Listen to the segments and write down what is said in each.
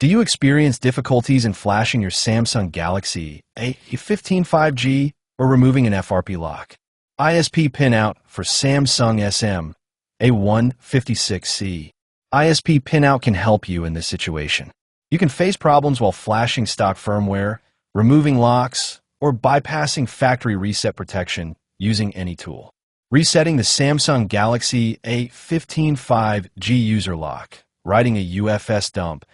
Do you experience difficulties in flashing your Samsung Galaxy A15 5G or removing an FRP lock? ISP Pinout for Samsung SM-A156E. ISP Pinout can help you in this situation. You can face problems while flashing stock firmware, removing locks, or bypassing factory reset protection using any tool. Resetting the Samsung Galaxy A15 5G user lock, writing a UFS dump,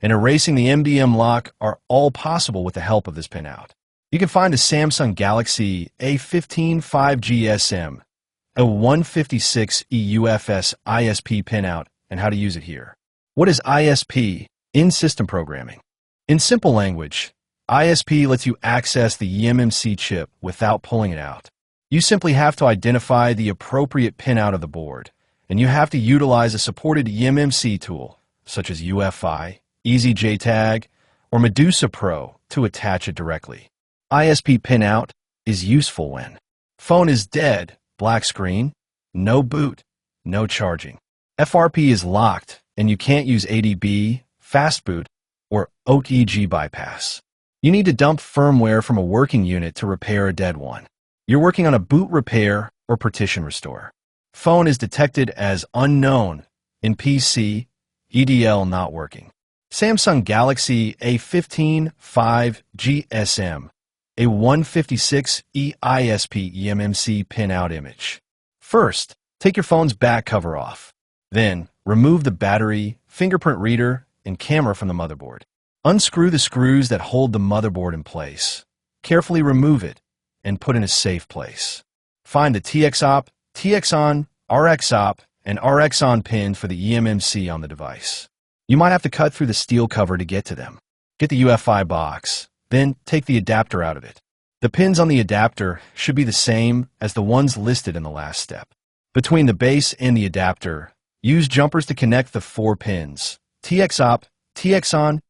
and erasing the MDM lock are all possible with the help of this pinout. You can find the Samsung Galaxy A15 5G SM-A156E UFS ISP pinout and how to use it here. What is ISP in system programming? In simple language, ISP lets you access the eMMC chip without pulling it out. You simply have to identify the appropriate pinout of the board, and you have to utilize a supported eMMC tool, such as UFI, EasyJTag, or Medusa Pro to attach it directly. ISP pinout is useful when phone is dead, black screen, no boot, no charging. FRP is locked and you can't use ADB, fastboot, or OTG bypass. You need to dump firmware from a working unit to repair a dead one. You're working on a boot repair or partition restore. Phone is detected as unknown in PC, EDL not working. Samsung Galaxy A15 5G SM-A156E ISP eMMC pinout image. First, take your phone's back cover off. Then, remove the battery, fingerprint reader, and camera from the motherboard. Unscrew the screws that hold the motherboard in place. Carefully remove it and put in a safe place. Find the TX-OP, TX-ON, RX-OP, and RX-ON pins for the eMMC on the device. You might have to cut through the steel cover to get to them. Get the UFI box, then take the adapter out of it. The pins on the adapter should be the same as the ones listed in the last step. Between the base and the adapter, use jumpers to connect the 4 pins: TX-OP, TX-ON,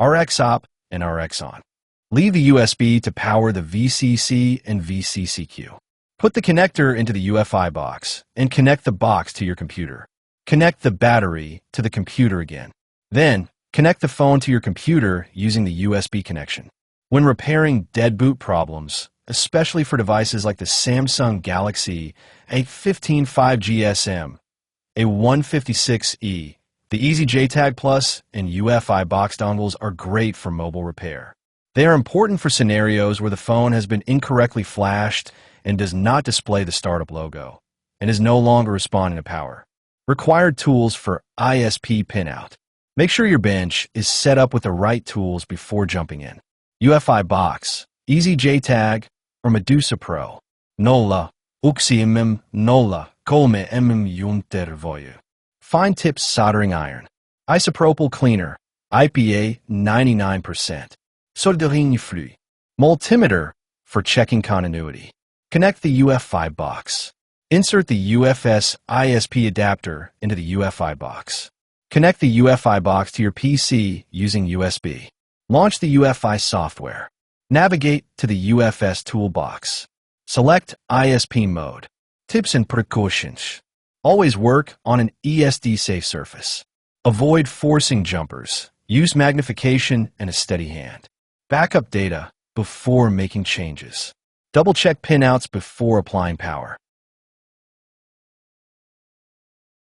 RX-OP, and RX-ON. Leave the USB to power the VCC and VCCQ. Put the connector into the UFI box and connect the box to your computer. Connect the battery to the computer again. Then, connect the phone to your computer using the USB connection. When repairing dead boot problems, especially for devices like the Samsung Galaxy A15 5G SM-A156E, the EasyJTag Plus and UFI box dongles are great for mobile repair. They are important for scenarios where the phone has been incorrectly flashed and does not display the startup logo, and is no longer responding to power. Required tools for ISP pinout. Make sure your bench is set up with the right tools before jumping in. UFI box, EasyJTag, or Medusa Pro. Nolla, uxiemem nolla, colme juntervoju. Fine tip soldering iron. Isopropyl cleaner, IPA 99%. Soldering fluid. Multimeter for checking continuity. Connect the UFI box. Insert the UFS ISP adapter into the UFI box. Connect the UFI box to your PC using USB. Launch the UFI software. Navigate to the UFS toolbox. Select ISP mode. Tips and precautions. Always work on an ESD-safe surface. Avoid forcing jumpers. Use magnification and a steady hand. Backup data before making changes. Double-check pinouts before applying power.